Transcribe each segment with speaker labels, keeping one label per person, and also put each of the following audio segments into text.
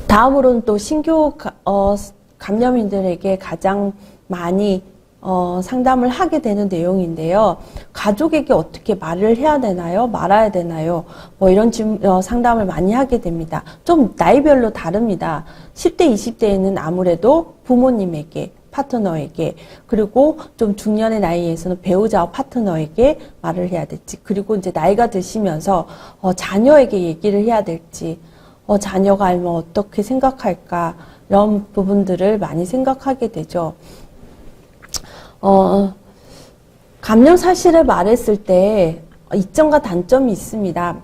Speaker 1: 다음으로는 또 신규 감염인들에게 가장 많이 상담을 하게 되는 내용인데요. 가족에게 어떻게 말을 해야 되나요? 말아야 되나요? 뭐 이런 상담을 많이 하게 됩니다. 좀 나이별로 다릅니다. 10대, 20대에는 아무래도 부모님에게, 파트너에게, 그리고 좀 중년의 나이에서는 배우자와 파트너에게 말을 해야 될지, 그리고 이제 나이가 드시면서 자녀에게 얘기를 해야 될지, 자녀가 알면 어떻게 생각할까, 이런 부분들을 많이 생각하게 되죠. 감염 사실을 말했을 때 이점과 단점이 있습니다.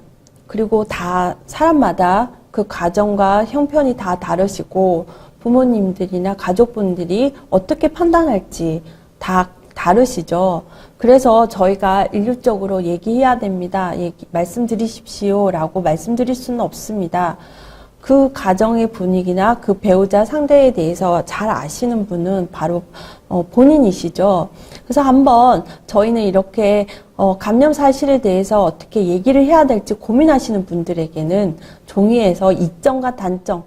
Speaker 1: 그리고 다 사람마다 그 과정과 형편이 다 다르시고 부모님들이나 가족분들이 어떻게 판단할지 다 다르시죠. 그래서 저희가 일률적으로 얘기해야 됩니다. 말씀드리십시오 라고 말씀드릴 수는 없습니다. 그 가정의 분위기나 그 배우자 상대에 대해서 잘 아시는 분은 바로 본인이시죠. 그래서 한번 저희는 이렇게 감염 사실에 대해서 어떻게 얘기를 해야 될지 고민하시는 분들에게는 종이에서 이점과 단점,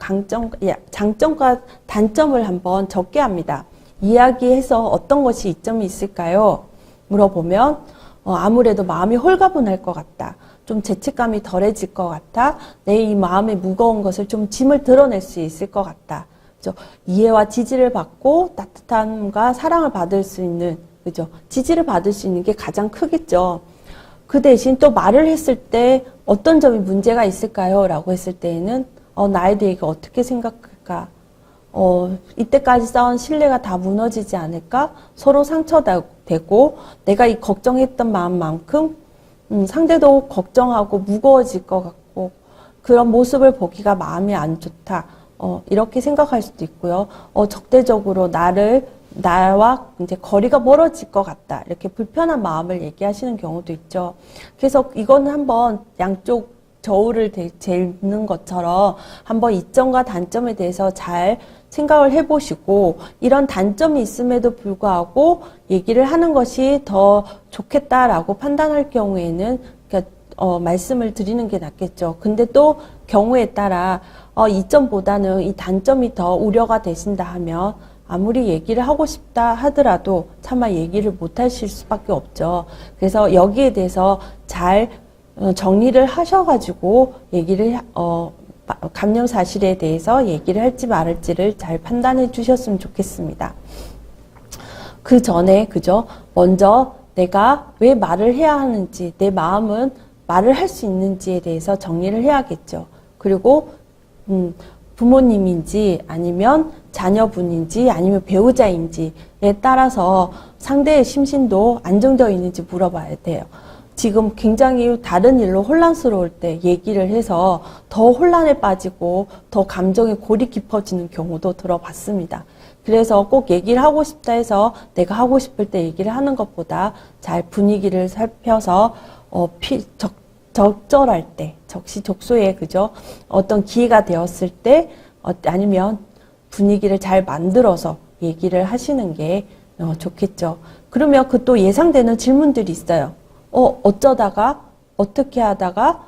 Speaker 1: 장점과 단점을 한번 적게 합니다. 이야기해서 어떤 것이 이점이 있을까요? 물어보면 아무래도 마음이 홀가분할 것 같다. 좀 죄책감이 덜해질 것 같아. 내 이 마음의 무거운 것을 좀 짐을 드러낼 수 있을 것 같다. 그죠? 이해와 지지를 받고 따뜻함과 사랑을 받을 수 있는, 그죠? 지지를 받을 수 있는 게 가장 크겠죠. 그 대신 또 말을 했을 때 어떤 점이 문제가 있을까요? 라고 했을 때에는 나에 대해 어떻게 생각할까? 이때까지 쌓은 신뢰가 다 무너지지 않을까? 서로 상처되고 내가 이 걱정했던 마음만큼 상대도 걱정하고 무거워질 것 같고 그런 모습을 보기가 마음이 안 좋다. 이렇게 생각할 수도 있고요. 적대적으로 나와 이제 거리가 멀어질 것 같다. 이렇게 불편한 마음을 얘기하시는 경우도 있죠. 그래서 이거는 한번 양쪽 저울을 재는 것처럼 한번 이점과 단점에 대해서 잘 생각을 해보시고 이런 단점이 있음에도 불구하고 얘기를 하는 것이 더 좋겠다라고 판단할 경우에는 말씀을 드리는 게 낫겠죠. 근데 또 경우에 따라 이점보다는 이 단점이 더 우려가 되신다 하면 아무리 얘기를 하고 싶다 하더라도 차마 얘기를 못 하실 수밖에 없죠. 그래서 여기에 대해서 잘 정리를 하셔가지고 얘기를 감염 사실에 대해서 얘기를 할지 말할지를 잘 판단해 주셨으면 좋겠습니다. 그 전에 그죠? 먼저 내가 왜 말을 해야 하는지, 내 마음은 말을 할 수 있는지에 대해서 정리를 해야겠죠. 그리고 부모님인지 아니면 자녀분인지 아니면 배우자인지에 따라서 상대의 심신도 안정되어 있는지 물어봐야 돼요. 지금 굉장히 다른 일로 혼란스러울 때 얘기를 해서 더 혼란에 빠지고 더 감정의 골이 깊어지는 경우도 들어봤습니다. 그래서 꼭 얘기를 하고 싶다 해서 내가 하고 싶을 때 얘기를 하는 것보다 잘 분위기를 살펴서 적절할 때, 적시적소에 그죠? 어떤 기회가 되었을 때 아니면 분위기를 잘 만들어서 얘기를 하시는 게 좋겠죠. 그러면 그 또 예상되는 질문들이 있어요. 어쩌다가 어떻게 하다가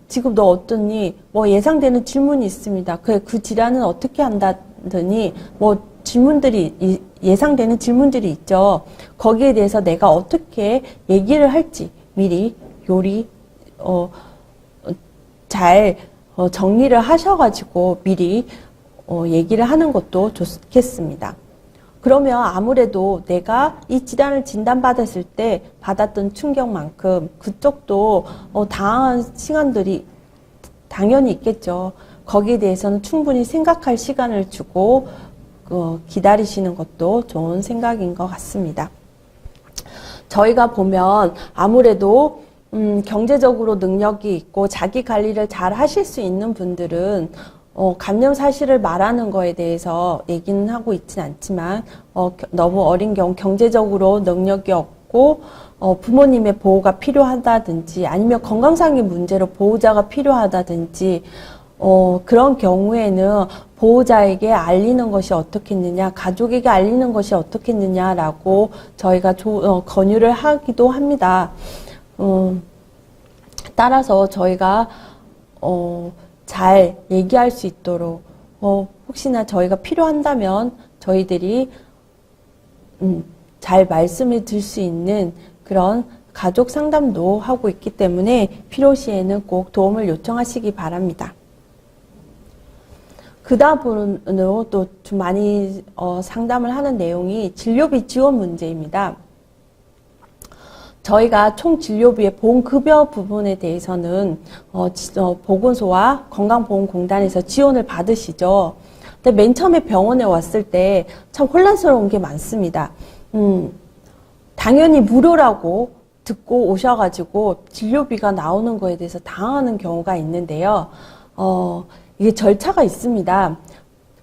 Speaker 1: 지금 너 어떠니? 뭐 예상되는 질문이 있습니다. 그 질환은 어떻게 한다더니 뭐 질문들이 예상되는 질문들이 있죠. 거기에 대해서 내가 어떻게 얘기를 할지 미리 잘 정리를 하셔가지고 미리 얘기를 하는 것도 좋겠습니다. 그러면 아무래도 내가 이 질환을 진단받았을 때 받았던 충격만큼 그쪽도 당황한 시간들이 당연히 있겠죠. 거기에 대해서는 충분히 생각할 시간을 주고 기다리시는 것도 좋은 생각인 것 같습니다. 저희가 보면 아무래도 경제적으로 능력이 있고 자기 관리를 잘 하실 수 있는 분들은 감염 사실을 말하는 거에 대해서 얘기는 하고 있진 않지만 너무 어린 경우 경제적으로 능력이 없고 부모님의 보호가 필요하다든지 아니면 건강상의 문제로 보호자가 필요하다든지 그런 경우에는 보호자에게 알리는 것이 어떻겠느냐, 가족에게 알리는 것이 어떻겠느냐라고 저희가 권유를 하기도 합니다. 따라서 저희가 잘 얘기할 수 있도록 혹시나 저희가 필요한다면 저희들이 잘 말씀을 드릴 수 있는 그런 가족 상담도 하고 있기 때문에 필요시에는 꼭 도움을 요청하시기 바랍니다. 그 다음으로 또 좀 많이 상담을 하는 내용이 진료비 지원 문제입니다. 저희가 총 진료비의 보험급여 부분에 대해서는 보건소와 건강보험공단에서 지원을 받으시죠. 근데 맨 처음에 병원에 왔을 때 참 혼란스러운 게 많습니다. 당연히 무료라고 듣고 오셔가지고 진료비가 나오는 거에 대해서 당하는 경우가 있는데요. 이게 절차가 있습니다.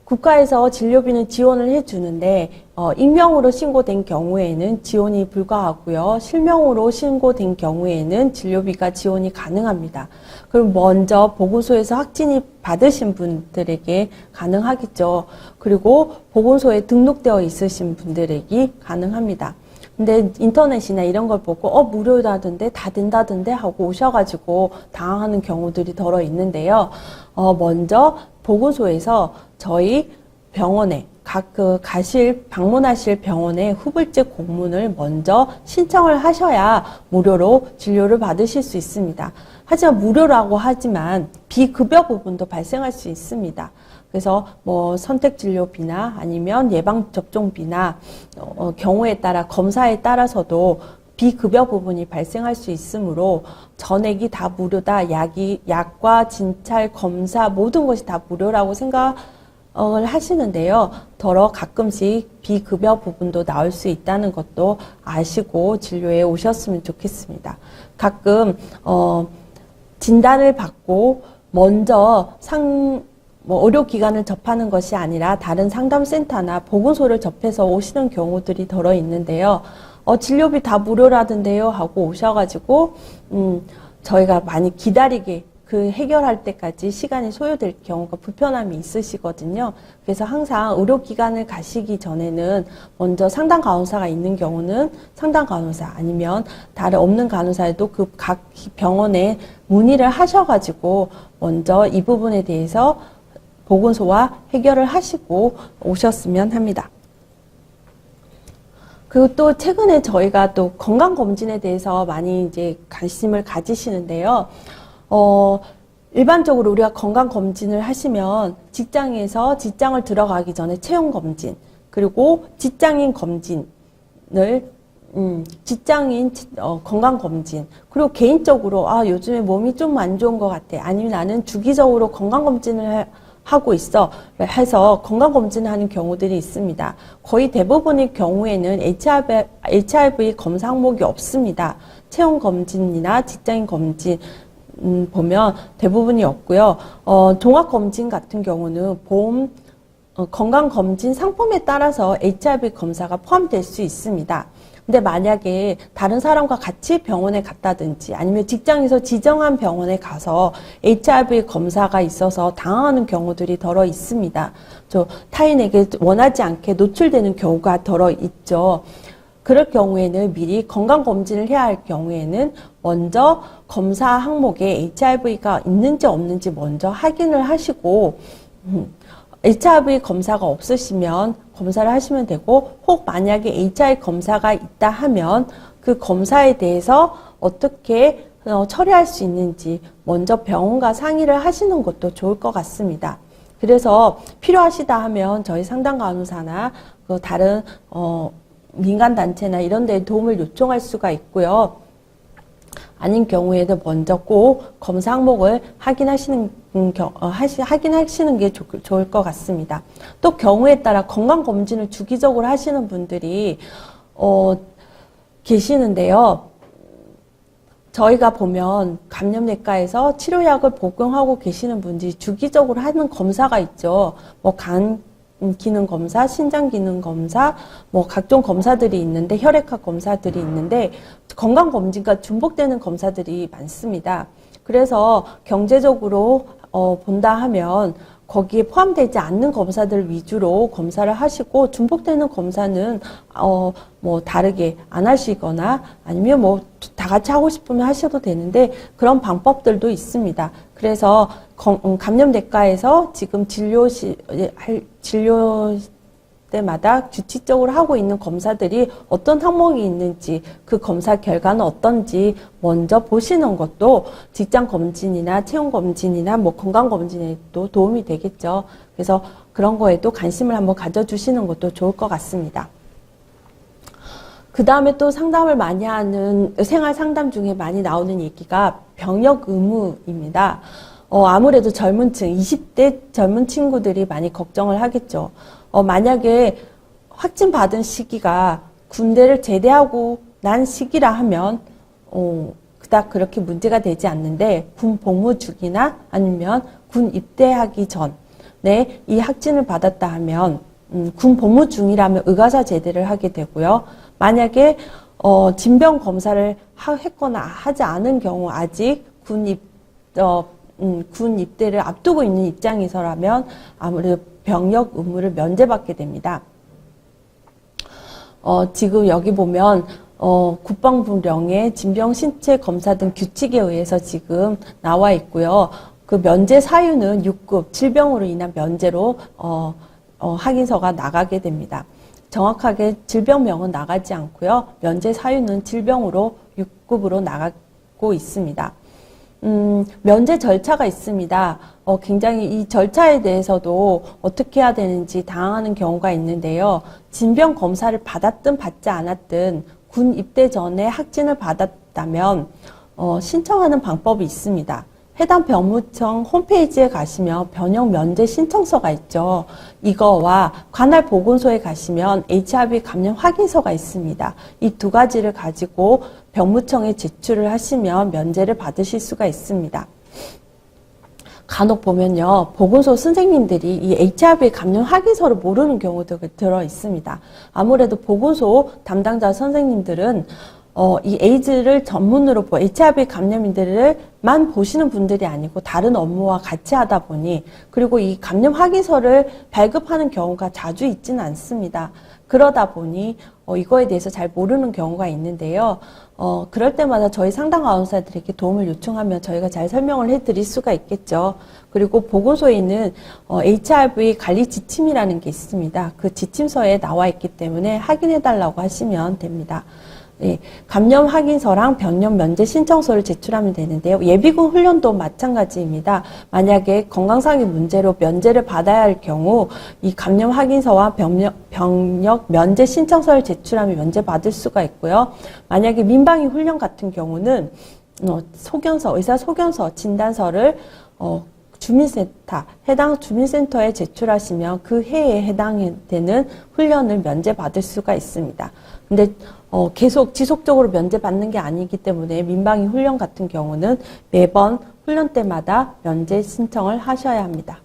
Speaker 1: 국가에서 진료비는 지원을 해주는데 익명으로 신고된 경우에는 지원이 불가하고요. 실명으로 신고된 경우에는 진료비가 지원이 가능합니다. 그럼 먼저 보건소에서 확진이 받으신 분들에게 가능하겠죠. 그리고 보건소에 등록되어 있으신 분들에게 가능합니다. 근데 인터넷이나 이런 걸 보고 무료다던데 다 된다던데 하고 오셔가지고 당황하는 경우들이 덜어 있는데요. 먼저 보건소에서 저희 병원에 방문하실 병원에 후불제 공문을 먼저 신청을 하셔야 무료로 진료를 받으실 수 있습니다. 하지만 무료라고 하지만 비급여 부분도 발생할 수 있습니다. 그래서 선택진료비나 아니면 예방접종비나 경우에 따라 검사에 따라서도 비급여 부분이 발생할 수 있으므로 전액이 다 무료다. 약과 진찰, 검사 모든 것이 다 무료라고 생각을 하시는데요. 더러 가끔씩 비급여 부분도 나올 수 있다는 것도 아시고 진료에 오셨으면 좋겠습니다. 가끔 진단을 받고 먼저 의료기관을 접하는 것이 아니라 다른 상담센터나 보건소를 접해서 오시는 경우들이 덜어 있는데요. 진료비 다 무료라던데요 하고 오셔가지고 저희가 많이 기다리게 해결할 때까지 시간이 소요될 경우가 불편함이 있으시거든요. 그래서 항상 의료기관을 가시기 전에는 먼저 상담 간호사가 있는 경우는 상담 간호사 아니면 다른 없는 간호사에도 그 각 병원에 문의를 하셔가지고 먼저 이 부분에 대해서 보건소와 해결을 하시고 오셨으면 합니다. 그리고 또 최근에 저희가 또 건강검진에 대해서 많이 이제 관심을 가지시는데요. 일반적으로 우리가 건강검진을 하시면 직장에서 직장을 들어가기 전에 체온검진, 그리고 직장인 검진을, 직장인 건강검진, 그리고 개인적으로 요즘에 몸이 좀 안 좋은 것 같아. 아니면 나는 주기적으로 건강검진을 하고 있어 해서 건강검진을 하는 경우들이 있습니다. 거의 대부분의 경우에는 HIV 검사 항목이 없습니다. 체온검진이나 직장인검진 보면 대부분이 없고요. 종합검진 같은 경우는 건강검진 상품에 따라서 HIV 검사가 포함될 수 있습니다. 근데 만약에 다른 사람과 같이 병원에 갔다든지 아니면 직장에서 지정한 병원에 가서 HIV 검사가 있어서 당황하는 경우들이 덜어 있습니다. 타인에게 원하지 않게 노출되는 경우가 덜어 있죠. 그럴 경우에는 미리 건강검진을 해야 할 경우에는 먼저 검사 항목에 HIV가 있는지 없는지 먼저 확인을 하시고 HIV 검사가 없으시면 검사를 하시면 되고 혹 만약에 HIV 검사가 있다 하면 그 검사에 대해서 어떻게 처리할 수 있는지 먼저 병원과 상의를 하시는 것도 좋을 것 같습니다. 그래서 필요하시다 하면 저희 상담간호사나 다른 민간단체나 이런 데에 도움을 요청할 수가 있고요. 아닌 경우에는 먼저 꼭 검사 항목을 확인하시는 게 좋을 것 같습니다. 또 경우에 따라 건강검진을 주기적으로 하시는 분들이 계시는데요. 저희가 보면 감염내과에서 치료약을 복용하고 계시는 분들이 주기적으로 하는 검사가 있죠. 간 기능 검사, 신장 기능 검사, 각종 검사들이 있는데 혈액학 검사들이 있는데 건강검진과 중복되는 검사들이 많습니다. 그래서 경제적으로 본다 하면 거기에 포함되지 않는 검사들 위주로 검사를 하시고, 중복되는 검사는 뭐 다르게 안 하시거나 아니면 뭐 다 같이 하고 싶으면 하셔도 되는데, 그런 방법들도 있습니다. 그래서 감염내과에서 지금 진료 때마다 규칙적으로 하고 있는 검사들이 어떤 항목이 있는지, 그 검사 결과는 어떤지 먼저 보시는 것도 직장검진이나 체온검진이나 뭐 건강검진에도 도움이 되겠죠. 그래서 그런 거에도 관심을 한번 가져주시는 것도 좋을 것 같습니다. 그 다음에 또 상담을 많이 하는 생활 상담 중에 많이 나오는 얘기가 병역 의무입니다. 아무래도 젊은 층, 20대 젊은 친구들이 많이 걱정을 하겠죠. 만약에 확진 받은 시기가 군대를 제대하고 난 시기라 하면, 그닥 그렇게 문제가 되지 않는데, 군 복무 중이나 아니면 군 입대하기 전에 이 확진을 받았다 하면, 군 복무 중이라면 의가사 제대를 하게 되고요. 만약에, 진병 검사를 했거나 하지 않은 경우 아직 군 입대를 앞두고 있는 입장에서라면 아무래도 병역 의무를 면제받게 됩니다. 지금 여기 보면 국방부령의 진병 신체 검사 등 규칙에 의해서 지금 나와 있고요. 그 면제 사유는 6급 질병으로 인한 면제로 확인서가 나가게 됩니다. 정확하게 질병명은 나가지 않고요. 면제 사유는 질병으로 6급으로 나가고 있습니다. 면제 절차가 있습니다. 굉장히 이 절차에 대해서도 어떻게 해야 되는지 당황하는 경우가 있는데요. 진병 검사를 받았든 받지 않았든 군 입대 전에 확진을 받았다면 신청하는 방법이 있습니다. 해당 병무청 홈페이지에 가시면 변형 면제 신청서가 있죠. 이거와 관할 보건소에 가시면 HIV 감염 확인서가 있습니다. 이 두 가지를 가지고 병무청에 제출을 하시면 면제를 받으실 수가 있습니다. 간혹 보면요, 보건소 선생님들이 이 HIV 감염 확인서를 모르는 경우도 들어 있습니다. 아무래도 보건소 담당자 선생님들은 이 에이즈를 전문으로 HIV 감염인들만 보시는 분들이 아니고 다른 업무와 같이 하다 보니, 그리고 이 감염 확인서를 발급하는 경우가 자주 있지는 않습니다. 그러다 보니 이거에 대해서 잘 모르는 경우가 있는데요. 그럴 때마다 저희 상담 간호사들에게 도움을 요청하면 저희가 잘 설명을 해드릴 수가 있겠죠. 그리고 보건소에 있는 HIV 관리 지침이라는 게 있습니다. 그 지침서에 나와 있기 때문에 확인해달라고 하시면 됩니다. 예, 감염 확인서랑 병역 면제 신청서를 제출하면 되는데요. 예비군 훈련도 마찬가지입니다. 만약에 건강상의 문제로 면제를 받아야 할 경우 이 감염 확인서와 병역 면제 신청서를 제출하면 면제 받을 수가 있고요. 만약에 민방위 훈련 같은 경우는 소견서, 의사 소견서, 진단서를 주민센터, 해당 주민센터에 제출하시면 그 해에 해당되는 훈련을 면제받을 수가 있습니다. 근데 계속 지속적으로 면제받는 게 아니기 때문에 민방위 훈련 같은 경우는 매번 훈련 때마다 면제 신청을 하셔야 합니다.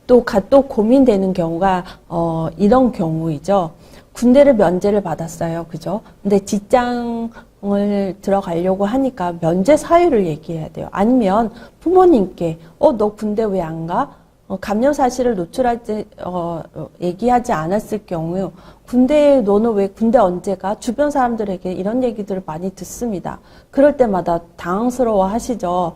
Speaker 1: 또 고민되는 경우가 이런 경우이죠. 군대를 면제를 받았어요. 그죠? 근데 직장을 들어가려고 하니까 면제 사유를 얘기해야 돼요. 아니면 부모님께 너 군대 왜 안 가? 감염 사실을 얘기하지 않았을 경우, 너는 왜 군대 언제 가? 주변 사람들에게 이런 얘기들을 많이 듣습니다. 그럴 때마다 당황스러워 하시죠.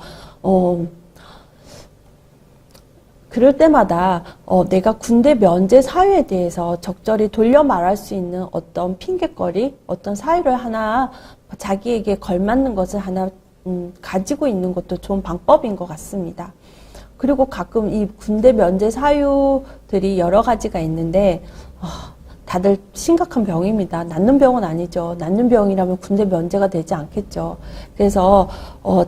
Speaker 1: 그럴 때마다 내가 군대 면제 사유에 대해서 적절히 돌려 말할 수 있는 어떤 핑곗거리, 어떤 사유를 하나, 자기에게 걸맞는 것을 하나 가지고 있는 것도 좋은 방법인 것 같습니다. 그리고 가끔 이 군대 면제 사유들이 여러 가지가 있는데 다들 심각한 병입니다. 낫는 병은 아니죠. 낫는 병이라면 군대 면제가 되지 않겠죠. 그래서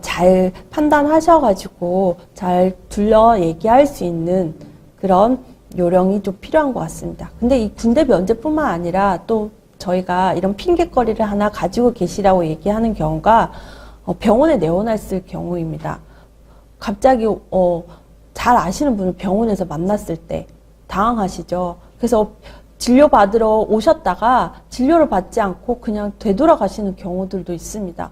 Speaker 1: 잘 판단하셔가지고 잘 둘러 얘기할 수 있는 그런 요령이 좀 필요한 것 같습니다. 근데 이 군대 면제뿐만 아니라 또 저희가 이런 핑곗거리를 하나 가지고 계시라고 얘기하는 경우가 병원에 내원했을 경우입니다. 갑자기 잘 아시는 분을 병원에서 만났을 때 당황하시죠. 그래서 진료받으러 오셨다가 진료를 받지 않고 그냥 되돌아가시는 경우들도 있습니다.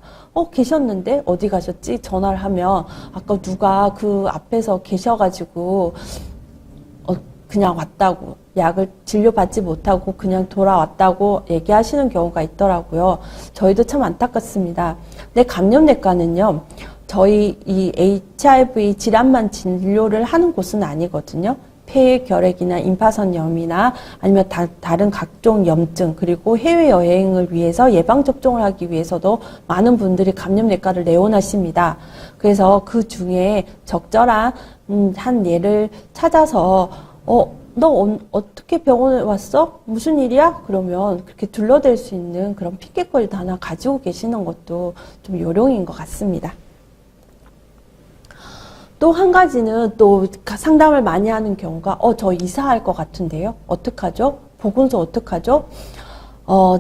Speaker 1: 계셨는데 어디 가셨지? 전화를 하면 아까 누가 그 앞에서 계셔가지고 그냥 왔다고, 약을 진료받지 못하고 그냥 돌아왔다고 얘기하시는 경우가 있더라고요. 저희도 참 안타깝습니다. 내 감염내과는요, 저희 이 HIV 질환만 진료를 하는 곳은 아니거든요. 폐 결핵이나 임파선염이나 아니면 다른 각종 염증, 그리고 해외여행을 위해서 예방접종을 하기 위해서도 많은 분들이 감염내과를 내원하십니다. 그래서 그 중에 적절한 한 예를 찾아서 너 어떻게 병원에 왔어? 무슨 일이야? 그러면 그렇게 둘러댈 수 있는 그런 핑계거리도 하나 가지고 계시는 것도 좀 요령인 것 같습니다. 또 한 가지는 또 상담을 많이 하는 경우가 저 이사할 것 같은데요. 어떡하죠? 보건소 어떡하죠?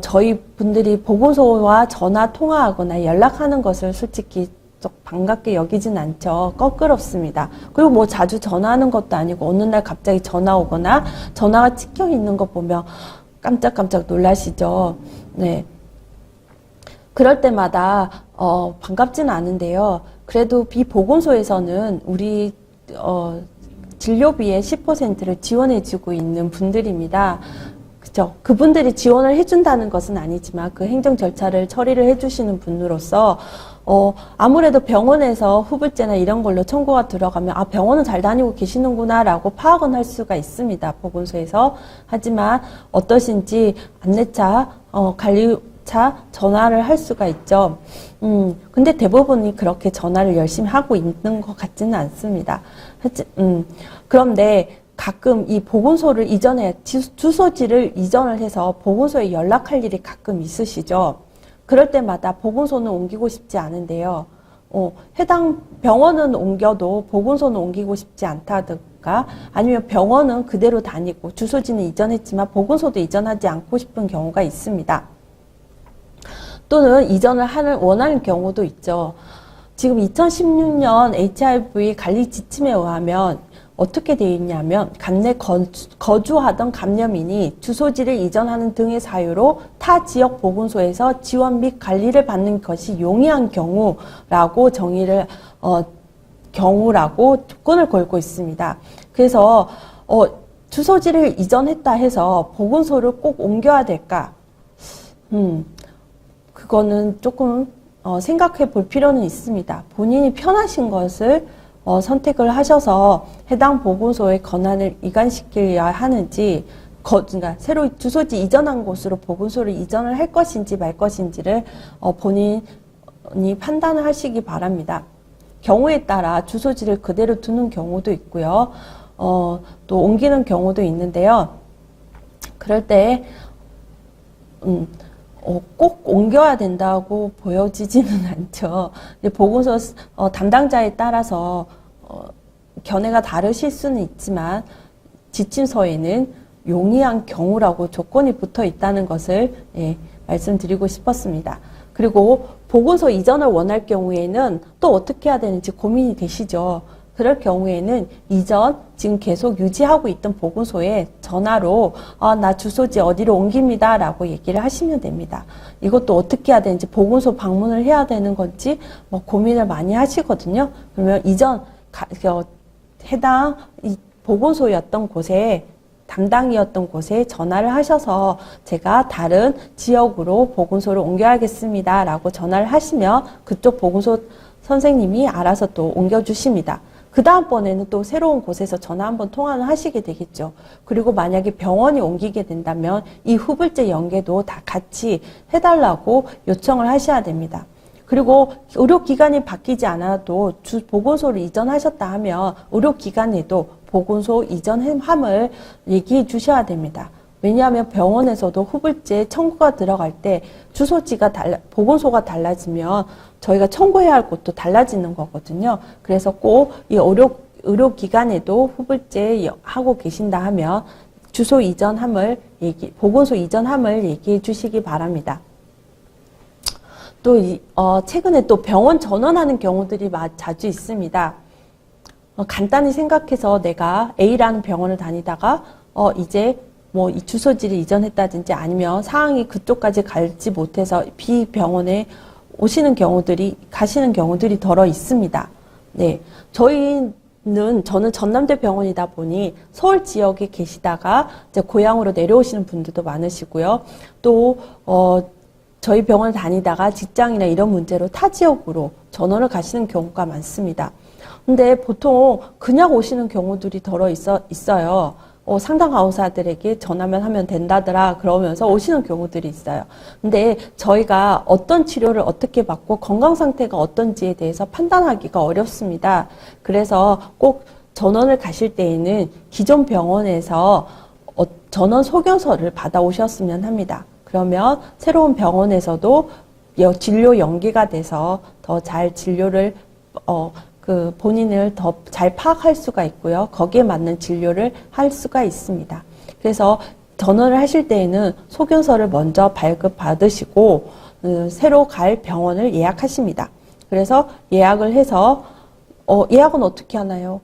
Speaker 1: 저희 분들이 보건소와 전화 통화하거나 연락하는 것을 솔직히 반갑게 여기진 않죠. 껄끄럽습니다. 그리고 뭐 자주 전화하는 것도 아니고 어느 날 갑자기 전화 오거나 전화가 찍혀 있는 거 보면 깜짝깜짝 놀라시죠. 네. 그럴 때마다 반갑지는 않은데요. 그래도 비보건소에서는 우리 진료비의 10%를 지원해주고 있는 분들입니다. 그죠? 그분들이 지원을 해준다는 것은 아니지만 그 행정 절차를 처리를 해주시는 분으로서 아무래도 병원에서 후불제나 이런 걸로 청구가 들어가면 병원은 잘 다니고 계시는구나 라고 파악은 할 수가 있습니다. 보건소에서. 하지만 어떠신지 안내차, 관리차 전화를 할 수가 있죠. 근데 대부분이 그렇게 전화를 열심히 하고 있는 것 같지는 않습니다. 그런데 가끔 이 보건소를 주소지를 이전을 해서 보건소에 연락할 일이 가끔 있으시죠. 그럴 때마다 보건소는 옮기고 싶지 않은데요. 해당 병원은 옮겨도 보건소는 옮기고 싶지 않다든가 아니면 병원은 그대로 다니고 주소지는 이전했지만 보건소도 이전하지 않고 싶은 경우가 있습니다. 또는 이전을 원하는 경우도 있죠. 지금 2016년 HIV 관리 지침에 의하면 어떻게 되어 있냐면 감내 거주하던 감염인이 주소지를 이전하는 등의 사유로 타 지역 보건소에서 지원 및 관리를 받는 것이 용이한 경우라고 경우라고 조건을 걸고 있습니다. 그래서 주소지를 이전했다 해서 보건소를 꼭 옮겨야 될까? 그거는 조금 생각해 볼 필요는 있습니다. 본인이 편하신 것을 선택을 하셔서 해당 보건소의 권한을 이관시켜야 하는지, 그러니까 새로 주소지 이전한 곳으로 보건소를 이전을 할 것인지 말 것인지를 본인이 판단을 하시기 바랍니다. 경우에 따라 주소지를 그대로 두는 경우도 있고요. 또 옮기는 경우도 있는데요. 그럴 때 꼭 옮겨야 된다고 보여지지는 않죠. 보건소 담당자에 따라서 견해가 다르실 수는 있지만 지침서에는 용이한 경우라고 조건이 붙어 있다는 것을 말씀드리고 싶었습니다. 그리고 보건소 이전을 원할 경우에는 또 어떻게 해야 되는지 고민이 되시죠. 그럴 경우에는 이전 지금 계속 유지하고 있던 보건소에 전화로 나 주소지 어디로 옮깁니다 라고 얘기를 하시면 됩니다. 이것도 어떻게 해야 되는지 보건소 방문을 해야 되는 건지 고민을 많이 하시거든요. 그러면 이전 해당 보건소였던 곳에 담당이었던 곳에 전화를 하셔서 제가 다른 지역으로 보건소를 옮겨야겠습니다 라고 전화를 하시면 그쪽 보건소 선생님이 알아서 또 옮겨주십니다. 그 다음번에는 또 새로운 곳에서 전화 한번 통화를 하시게 되겠죠. 그리고 만약에 병원이 옮기게 된다면 이 후불제 연계도 다 같이 해달라고 요청을 하셔야 됩니다. 그리고 의료기관이 바뀌지 않아도 보건소를 이전하셨다 하면 의료기관에도 보건소 이전함을 얘기해 주셔야 됩니다. 왜냐하면 병원에서도 후불제 청구가 들어갈 때 주소지가 보건소가 달라지면 저희가 청구해야 할 곳도 달라지는 거거든요. 그래서 꼭 이 의료기관에도 후불제 하고 계신다 하면 주소 이전함을 보건소 이전함을 얘기해 주시기 바랍니다. 또 최근에 또 병원 전원하는 경우들이 자주 있습니다. 간단히 생각해서 내가 A라는 병원을 다니다가 이제 뭐 이 주소지를 이전했다든지 아니면 상황이 그쪽까지 갈지 못해서 비병원에 가시는 경우들이 더러 있습니다. 네. 저는 전남대 병원이다 보니 서울 지역에 계시다가 이제 고향으로 내려오시는 분들도 많으시고요. 또, 저희 병원을 다니다가 직장이나 이런 문제로 타 지역으로 전원을 가시는 경우가 많습니다. 근데 보통 그냥 오시는 경우들이 더러 있어요. 상담 간호사들에게 전화만 하면 된다더라 그러면서 오시는 경우들이 있어요. 근데 저희가 어떤 치료를 어떻게 받고 건강 상태가 어떤지에 대해서 판단하기가 어렵습니다. 그래서 꼭 전원을 가실 때에는 기존 병원에서 전원 소견서를 받아오셨으면 합니다. 그러면 새로운 병원에서도 진료 연계가 돼서 더 잘 진료를 본인을 더 잘 파악할 수가 있고요. 거기에 맞는 진료를 할 수가 있습니다. 그래서 전원을 하실 때에는 소견서를 먼저 발급받으시고 새로 갈 병원을 예약하십니다. 그래서 예약을 해서 예약은 어떻게 하나요?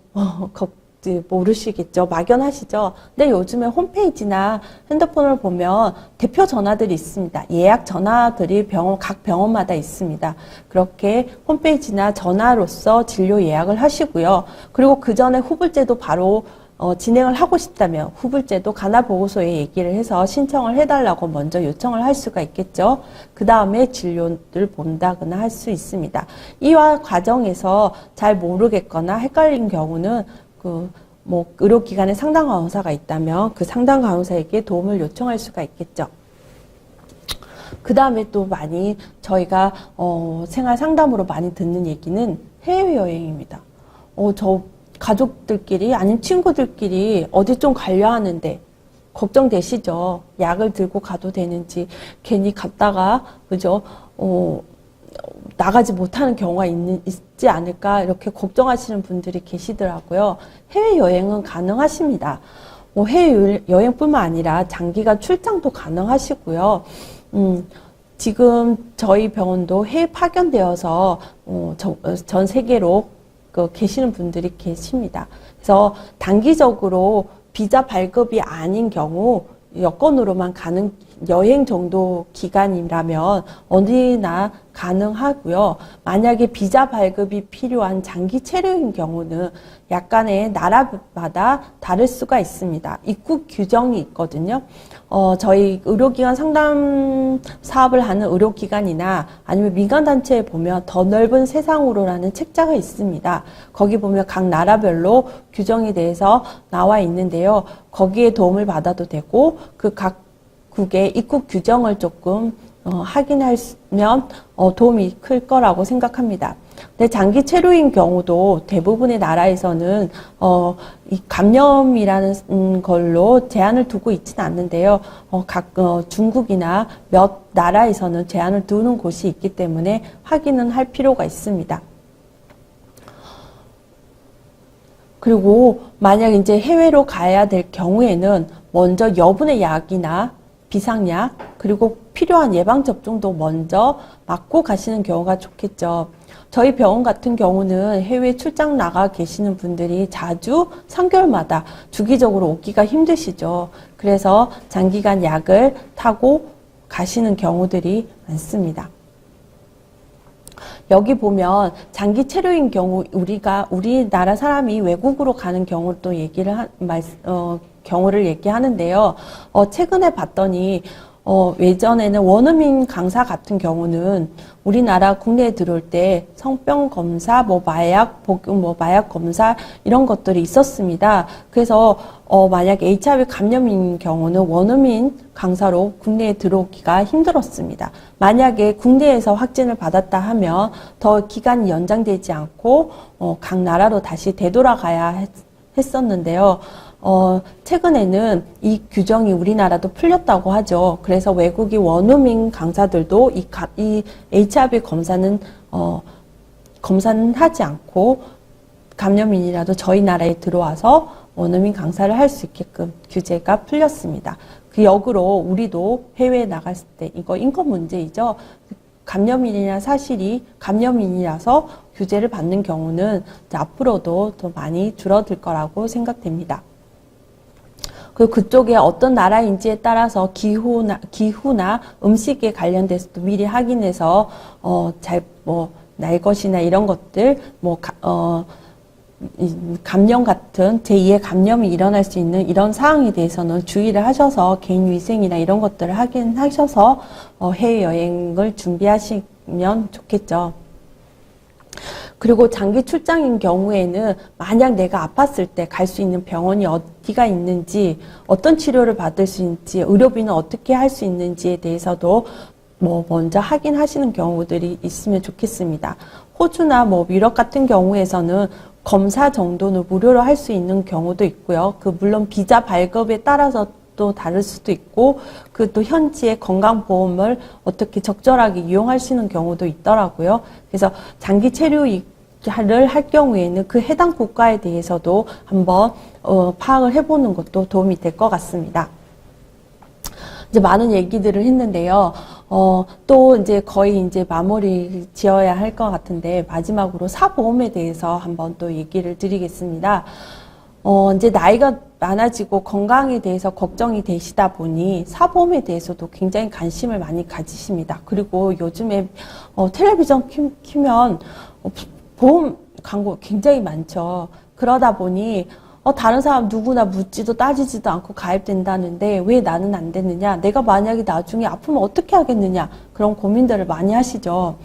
Speaker 1: 모르시겠죠? 막연하시죠? 근데 요즘에 홈페이지나 핸드폰을 보면 대표 전화들이 있습니다. 예약 전화들이 각 병원마다 있습니다. 그렇게 홈페이지나 전화로서 진료 예약을 하시고요. 그리고 그 전에 후불제도 바로 진행을 하고 싶다면 후불제도 가나보고소에 얘기를 해서 신청을 해달라고 먼저 요청을 할 수가 있겠죠. 그 다음에 진료를 본다거나 할 수 있습니다. 이와 과정에서 잘 모르겠거나 헷갈린 경우는 의료기관에 상담 간호사가 있다면 그 상담 간호사에게 도움을 요청할 수가 있겠죠. 그 다음에 또 많이 저희가 생활 상담으로 많이 듣는 얘기는 해외여행입니다. 저 가족들끼리 아니면 친구들끼리 어디 좀 가려 하는데 걱정되시죠? 약을 들고 가도 되는지 괜히 갔다가 그죠? 나가지 못하는 경우가 있지 않을까 이렇게 걱정하시는 분들이 계시더라고요. 해외여행은 가능하십니다. 해외여행뿐만 아니라 장기간 출장도 가능하시고요. 지금 저희 병원도 해외 파견되어서 전 세계로 계시는 분들이 계십니다. 그래서 단기적으로 비자 발급이 아닌 경우 여권으로만 가는 여행 정도 기간이라면 어디나 가능하고요. 만약에 비자 발급이 필요한 장기 체류인 경우는 약간의 나라마다 다를 수가 있습니다. 입국 규정이 있거든요. 저희 의료기관 상담 사업을 하는 의료기관이나 아니면 민간단체에 보면 더 넓은 세상으로라는 책자가 있습니다. 거기 보면 각 나라별로 규정에 대해서 나와 있는데요. 거기에 도움을 받아도 되고 그 각국의 입국 규정을 조금 확인하면 도움이 클 거라고 생각합니다. 근데 장기 체류인 경우도 대부분의 나라에서는 이 감염이라는 걸로 제한을 두고 있지는 않는데요. 중국이나 몇 나라에서는 제한을 두는 곳이 있기 때문에 확인은 할 필요가 있습니다. 그리고 만약 이제 해외로 가야 될 경우에는 먼저 여분의 약이나 비상약 그리고 필요한 예방접종도 먼저 맞고 가시는 경우가 좋겠죠. 저희 병원 같은 경우는 해외 출장 나가 계시는 분들이 자주 3개월마다 주기적으로 오기가 힘드시죠. 그래서 장기간 약을 타고 가시는 경우들이 많습니다. 여기 보면 장기 체류인 경우 우리나라 사람이 외국으로 가는 경우를 또 경우를 얘기하는데요. 최근에 봤더니 예전에는 원어민 강사 같은 경우는 우리나라 국내에 들어올 때 성병 검사, 마약 검사 이런 것들이 있었습니다. 그래서 만약에 HIV 감염인 경우는 원어민 강사로 국내에 들어오기가 힘들었습니다. 만약에 국내에서 확진을 받았다 하면 더 기간이 연장되지 않고 각 나라로 다시 되돌아가야 했었는데요. 최근에는 이 규정이 우리나라도 풀렸다고 하죠. 그래서 외국인 원어민 강사들도 이 HIV 검사는 하지 않고 감염인이라도 저희 나라에 들어와서 원어민 강사를 할 수 있게끔 규제가 풀렸습니다. 그 역으로 우리도 해외에 나갔을 때 이거 인권 문제이죠. 감염인이나 사실이 감염인이라서 규제를 받는 경우는 앞으로도 더 많이 줄어들 거라고 생각됩니다. 그리고 그쪽에 어떤 나라인지에 따라서 기후나 음식에 관련돼서도 미리 확인해서, 날 것이나 이런 것들, 감염 같은 제2의 감염이 일어날 수 있는 이런 사항에 대해서는 주의를 하셔서 개인 위생이나 이런 것들을 확인하셔서 해외여행을 준비하시면 좋겠죠. 그리고 장기 출장인 경우에는 만약 내가 아팠을 때 갈 수 있는 병원이 어디가 있는지, 어떤 치료를 받을 수 있는지, 의료비는 어떻게 할 수 있는지에 대해서도 먼저 확인하시는 경우들이 있으면 좋겠습니다. 호주나 유럽 같은 경우에서는 검사 정도는 무료로 할 수 있는 경우도 있고요. 물론 비자 발급에 따라서 또 다를 수도 있고, 또 현지의 건강보험을 어떻게 적절하게 이용하시는 경우도 있더라고요. 그래서 장기 체류를 할 경우에는 그 해당 국가에 대해서도 한번 파악을 해보는 것도 도움이 될 것 같습니다. 이제 많은 얘기들을 했는데요. 또 이제 거의 이제 마무리 지어야 할 것 같은데, 마지막으로 사보험에 대해서 한번 또 얘기를 드리겠습니다. 이제 나이가 많아지고 건강에 대해서 걱정이 되시다 보니 사보험에 대해서도 굉장히 관심을 많이 가지십니다. 그리고 요즘에 텔레비전 키면 보험 광고 굉장히 많죠. 그러다 보니 다른 사람 누구나 묻지도 따지지도 않고 가입된다는데 왜 나는 안 됐느냐, 내가 만약에 나중에 아프면 어떻게 하겠느냐, 그런 고민들을 많이 하시죠.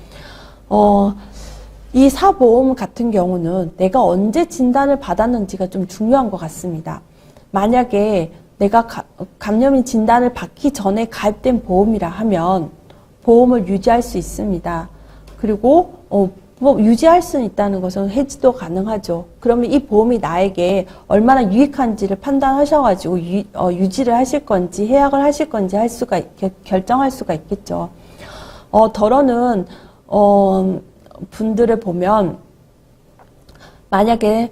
Speaker 1: 이 사보험 같은 경우는 내가 언제 진단을 받았는지가 좀 중요한 것 같습니다. 만약에 내가 감염인 진단을 받기 전에 가입된 보험이라 하면 보험을 유지할 수 있습니다. 그리고 유지할 수 있다는 것은 해지도 가능하죠. 그러면 이 보험이 나에게 얼마나 유익한지를 판단하셔가지고 유지를 하실 건지 해약을 하실 건지 결정할 수가 있겠죠. 덜어는 분들을 보면 만약에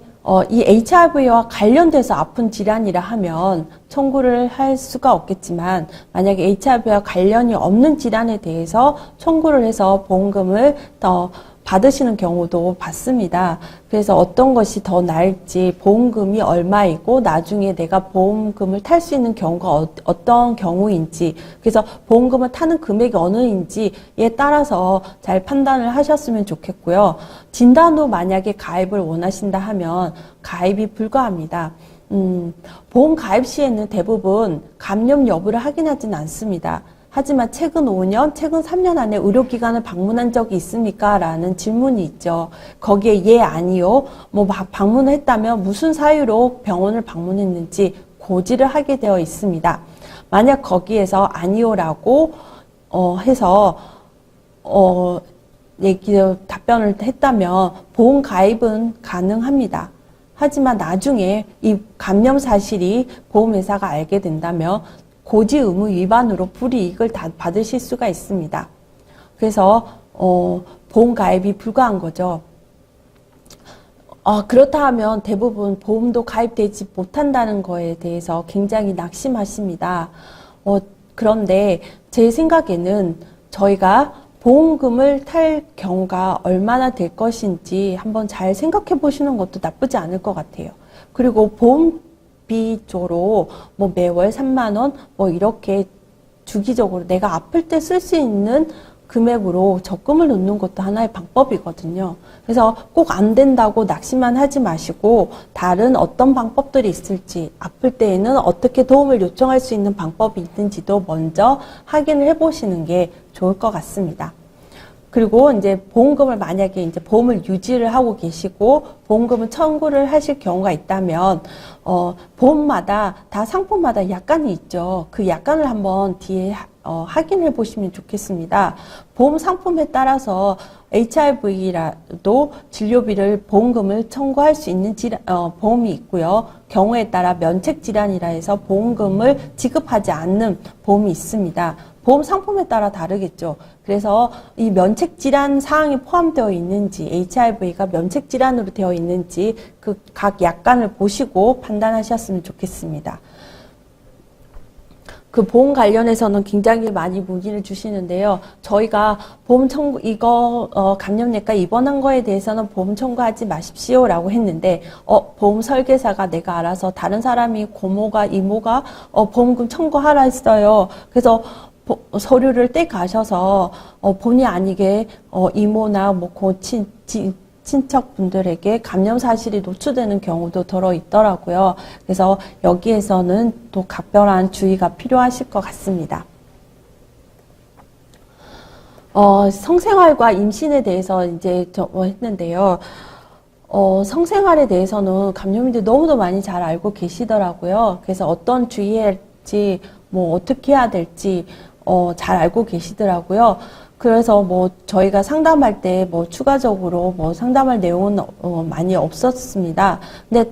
Speaker 1: 이 HIV와 관련돼서 아픈 질환이라 하면 청구를 할 수가 없겠지만, 만약에 HIV와 관련이 없는 질환에 대해서 청구를 해서 보험금을 더 받으시는 경우도 봤습니다. 그래서 어떤 것이 더 나을지, 보험금이 얼마이고 나중에 내가 보험금을 탈 수 있는 경우가 어떤 경우인지, 그래서 보험금을 타는 금액이 어느인지에 따라서 잘 판단을 하셨으면 좋겠고요. 진단 후 만약에 가입을 원하신다 하면 가입이 불가합니다. 보험 가입 시에는 대부분 감염 여부를 확인하지는 않습니다. 하지만 최근 5년, 최근 3년 안에 의료기관을 방문한 적이 있습니까? 라는 질문이 있죠. 거기에 예, 아니요. 방문을 했다면 무슨 사유로 병원을 방문했는지 고지를 하게 되어 있습니다. 만약 거기에서 아니요라고 해서 답변을 했다면 보험 가입은 가능합니다. 하지만 나중에 이 감염 사실이 보험회사가 알게 된다면 고지 의무 위반으로 불이익을 다 받으실 수가 있습니다. 그래서 보험 가입이 불가한 거죠. 그렇다 하면 대부분 보험도 가입되지 못한다는 거에 대해서 굉장히 낙심하십니다. 그런데 제 생각에는 저희가 보험금을 탈 경우가 얼마나 될 것인지 한번 잘 생각해 보시는 것도 나쁘지 않을 것 같아요. 그리고 보험비조로 매월 3만 원 이렇게 주기적으로 내가 아플 때 쓸 수 있는 금액으로 적금을 넣는 것도 하나의 방법이거든요. 그래서 꼭 안 된다고 낙심만 하지 마시고 다른 어떤 방법들이 있을지, 아플 때에는 어떻게 도움을 요청할 수 있는 방법이 있는지도 먼저 확인을 해보시는 게 좋을 것 같습니다. 그리고 이제 보험금을 만약에 이제 보험을 유지를 하고 계시고 보험금을 청구를 하실 경우가 있다면 보험마다 다 상품마다 약관이 있죠. 그 약관을 한번 뒤에 확인해 보시면 좋겠습니다. 보험 상품에 따라서 HIV라도 진료비를 보험금을 청구할 수 있는 보험이 있고요. 경우에 따라 면책질환이라 해서 보험금을 지급하지 않는 보험이 있습니다. 보험 상품에 따라 다르겠죠. 그래서 이 면책질환 사항이 포함되어 있는지, HIV가 면책질환으로 되어 있는지 그 각 약관을 보시고 판단하셨으면 좋겠습니다. 그 보험 관련해서는 굉장히 많이 문의를 주시는데요. 저희가 보험 청구, 감염내과 입원한 거에 대해서는 보험 청구하지 마십시오라고 했는데, 보험 설계사가 내가 알아서 다른 사람이 고모가, 이모가, 보험금 청구하라 했어요. 그래서 서류를 떼 가셔서, 본의 아니게, 이모나 뭐, 친척분들에게 감염 사실이 노출되는 경우도 들어 있더라고요. 그래서 여기에서는 또 각별한 주의가 필요하실 것 같습니다. 성생활과 임신에 대해서 이제 했는데요. 성생활에 대해서는 감염인들이 너무도 많이 잘 알고 계시더라고요. 그래서 어떤 주의해야 할지, 뭐 어떻게 해야 될지, 잘 알고 계시더라고요. 그래서 뭐 저희가 상담할 때 뭐 추가적으로 뭐 상담할 내용은 많이 없었습니다. 근데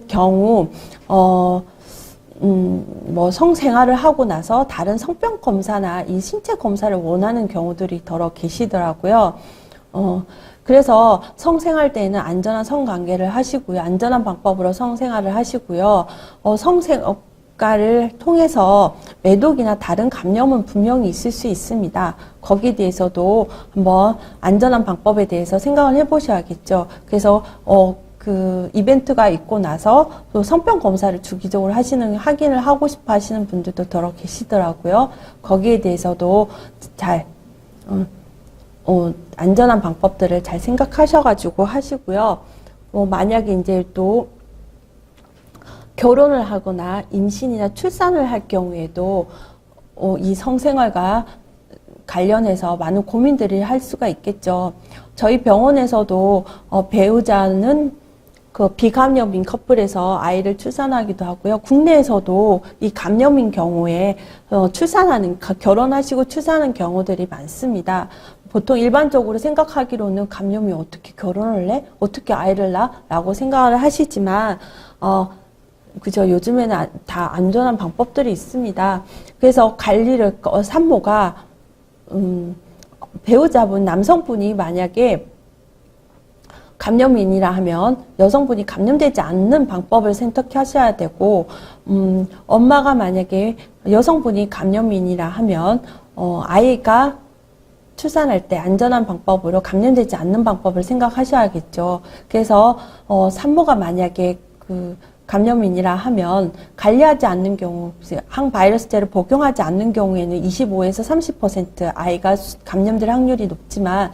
Speaker 1: 뭐 성생활을 하고 나서 다른 성병 검사나 이 신체 검사를 원하는 경우들이 더러 계시더라고요. 그래서 성생활 때에는 안전한 성관계를 하시고요. 안전한 방법으로 성생활을 하시고요. 가를 통해서 매독이나 다른 감염은 분명히 있을 수 있습니다. 거기에 대해서도 한번 안전한 방법에 대해서 생각을 해보셔야겠죠. 그래서 그 이벤트가 있고 나서 또 성병 검사를 주기적으로 확인을 하고 싶어 하시는 분들도 더러 계시더라고요. 거기에 대해서도 잘 안전한 방법들을 잘 생각하셔가지고 하시고요. 만약에 이제 또 결혼을 하거나 임신이나 출산을 할 경우에도 이 성생활과 관련해서 많은 고민들을 할 수가 있겠죠. 저희 병원에서도 배우자는 그 비감염인 커플에서 아이를 출산하기도 하고요. 국내에서도 이 감염인 경우에 결혼하시고 출산하는 경우들이 많습니다. 보통 일반적으로 생각하기로는 감염이 어떻게 결혼을 해? 어떻게 아이를 낳아? 라고 생각을 하시지만 그죠. 요즘에는 다 안전한 방법들이 있습니다. 그래서 관리를, 산모가, 배우자분, 남성분이 만약에 감염인이라 하면 여성분이 감염되지 않는 방법을 선택하셔야 되고, 엄마가 만약에 여성분이 감염인이라 하면, 아이가 출산할 때 안전한 방법으로 감염되지 않는 방법을 생각하셔야겠죠. 그래서, 산모가 만약에 감염인이라 하면 관리하지 않는 경우, 항바이러스제를 복용하지 않는 경우에는 25에서 30% 아이가 감염될 확률이 높지만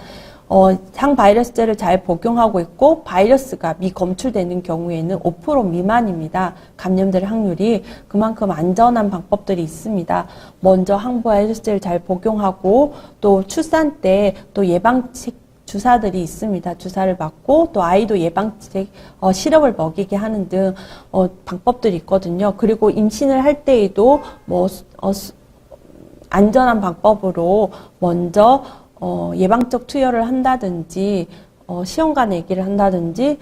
Speaker 1: 항바이러스제를 잘 복용하고 있고 바이러스가 미검출되는 경우에는 5% 미만입니다. 감염될 확률이. 그만큼 안전한 방법들이 있습니다. 먼저 항바이러스제를 잘 복용하고 또 출산 때 또 예방책 주사들이 있습니다. 주사를 맞고 또 아이도 예방책 시럽을 먹이게 하는 등 방법들이 있거든요. 그리고 임신을 할 때에도 뭐 안전한 방법으로 먼저 예방적 투여를 한다든지 시험관 내기를 한다든지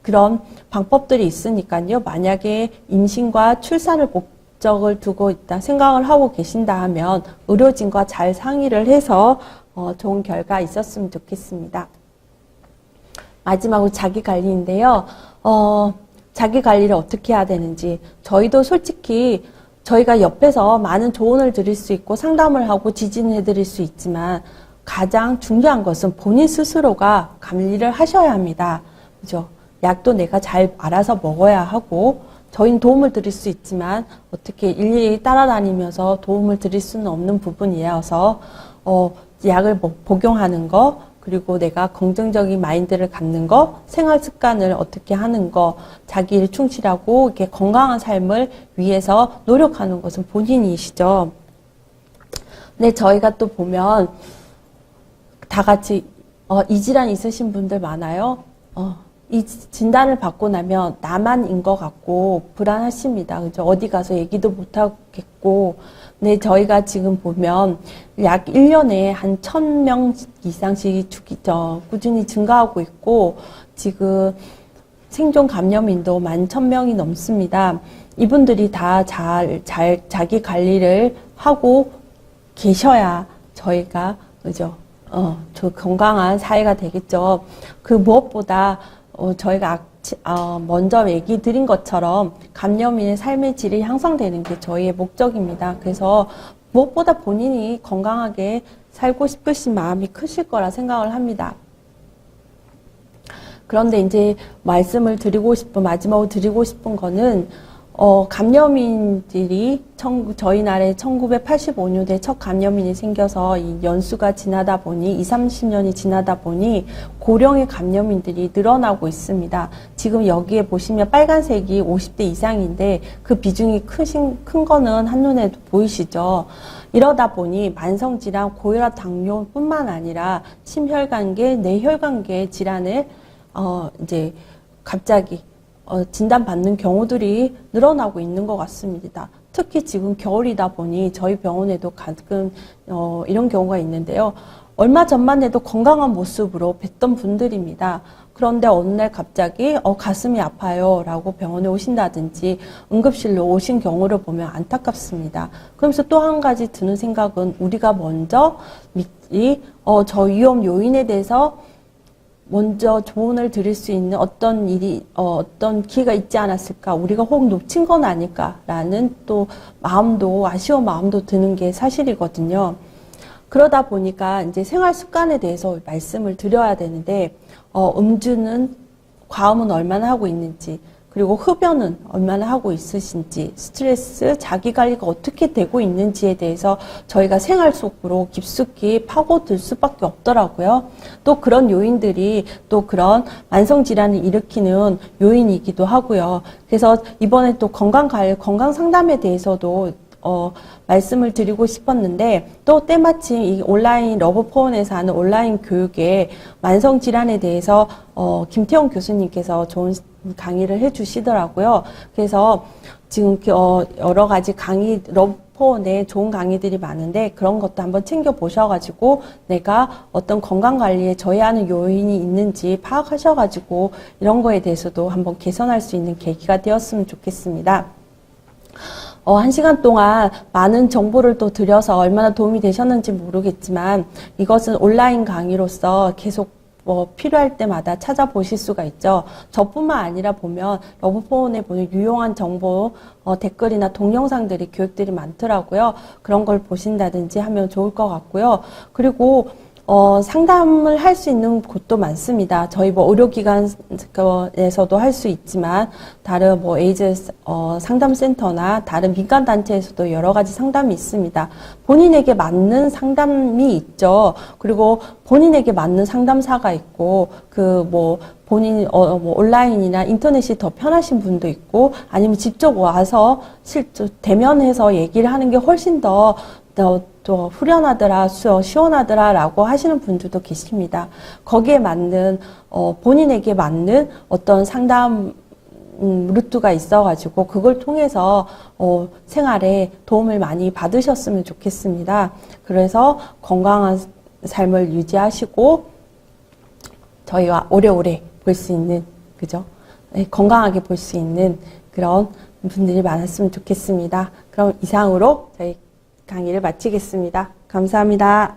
Speaker 1: 그런 방법들이 있으니까요. 만약에 임신과 출산을 목적을 두고 있다 생각을 하고 계신다 하면 의료진과 잘 상의를 해서 좋은 결과 있었으면 좋겠습니다. 마지막으로 자기관리인데요. 자기관리를 어떻게 해야 되는지 저희도 솔직히 저희가 옆에서 많은 조언을 드릴 수 있고 상담을 하고 지지는 해드릴 수 있지만 가장 중요한 것은 본인 스스로가 관리를 하셔야 합니다. 그죠? 약도 내가 잘 알아서 먹어야 하고 저희는 도움을 드릴 수 있지만 어떻게 일일이 따라다니면서 도움을 드릴 수는 없는 부분이어서 약을 복용하는 거, 그리고 내가 긍정적인 마인드를 갖는 거, 생활 습관을 어떻게 하는 거, 자기를 충실하고 이렇게 건강한 삶을 위해서 노력하는 것은 본인이시죠. 근데 저희가 또 보면 다 같이 이 질환 있으신 분들 많아요. 이 진단을 받고 나면 나만인 것 같고 불안하십니다. 그죠? 어디 가서 얘기도 못 하겠고. 근데 저희가 지금 보면 약 1년에 한 1000명 이상씩 꾸준히 증가하고 있고 지금 생존 감염인도 11,000명이 넘습니다. 이분들이 다 자기 관리를 하고 계셔야 저희가 그죠? 저 건강한 사회가 되겠죠. 그 무엇보다 저희가 먼저 얘기 드린 것처럼 감염인의 삶의 질이 향상되는 게 저희의 목적입니다. 그래서 무엇보다 본인이 건강하게 살고 싶으신 마음이 크실 거라 생각을 합니다. 그런데 이제 마지막으로 드리고 싶은 거는, 감염인들이 저희 나라에 1985년에 첫 감염인이 생겨서 이 연수가 지나다 보니, 20, 30년이 지나다 보니 고령의 감염인들이 늘어나고 있습니다. 지금 여기에 보시면 빨간색이 50대 이상인데 그 비중이 큰 거는 한눈에도 보이시죠? 이러다 보니 만성질환, 고혈압, 당뇨뿐만 아니라 심혈관계, 뇌혈관계 질환을 이제 갑자기 진단받는 경우들이 늘어나고 있는 것 같습니다. 특히 지금 겨울이다 보니 저희 병원에도 가끔 이런 경우가 있는데요. 얼마 전만 해도 건강한 모습으로 뵀던 분들입니다. 그런데 어느 날 갑자기 가슴이 아파요 라고 병원에 오신다든지 응급실로 오신 경우를 보면 안타깝습니다. 그러면서 또 한 가지 드는 생각은, 우리가 먼저 미리 저 위험 요인에 대해서 먼저 조언을 드릴 수 있는 어떤 기회가 있지 않았을까, 우리가 혹 놓친 건 아닐까라는 또 아쉬운 마음도 드는 게 사실이거든요. 그러다 보니까 이제 생활 습관에 대해서 말씀을 드려야 되는데, 음주는, 과음은 얼마나 하고 있는지, 그리고 흡연은 얼마나 하고 있으신지, 스트레스, 자기관리가 어떻게 되고 있는지에 대해서 저희가 생활 속으로 깊숙이 파고들 수밖에 없더라고요. 또 그런 요인들이 또 그런 만성질환을 일으키는 요인이기도 하고요. 그래서 이번에 또 건강 상담에 대해서도 말씀을 드리고 싶었는데, 또 때마침 이 온라인 러브포원에서 하는 온라인 교육에 만성질환에 대해서 김태용 교수님께서 좋은 강의를 해주시더라고요. 그래서 지금 여러 가지 러브포원에 좋은 강의들이 많은데, 그런 것도 한번 챙겨보셔가지고 내가 어떤 건강관리에 저해하는 요인이 있는지 파악하셔가지고 이런 거에 대해서도 한번 개선할 수 있는 계기가 되었으면 좋겠습니다. 1시간 동안 많은 정보를 또 드려서 얼마나 도움이 되셨는지 모르겠지만, 이것은 온라인 강의로서 계속 필요할 때마다 찾아보실 수가 있죠. 저뿐만 아니라 보면 러브포원에 보는 유용한 정보, 댓글이나 동영상들이, 교육들이 많더라고요. 그런 걸 보신다든지 하면 좋을 것 같고요. 그리고 상담을 할 수 있는 곳도 많습니다. 저희 의료기관에서도 할 수 있지만, 다른 에이즈 상담센터나 다른 민간단체에서도 여러 가지 상담이 있습니다. 본인에게 맞는 상담이 있죠. 그리고 본인에게 맞는 상담사가 있고, 본인, 온라인이나 인터넷이 더 편하신 분도 있고, 아니면 직접 와서 대면해서 얘기를 하는 게 훨씬 더 후련하더라, 시원하더라 라고 하시는 분들도 계십니다. 거기에 맞는, 본인에게 맞는 어떤 상담 루트가 있어가지고 그걸 통해서 생활에 도움을 많이 받으셨으면 좋겠습니다. 그래서 건강한 삶을 유지하시고 저희와 오래오래 볼 수 있는, 그죠? 네, 건강하게 볼 수 있는 그런 분들이 많았으면 좋겠습니다. 그럼 이상으로 저희 강의를 마치겠습니다. 감사합니다.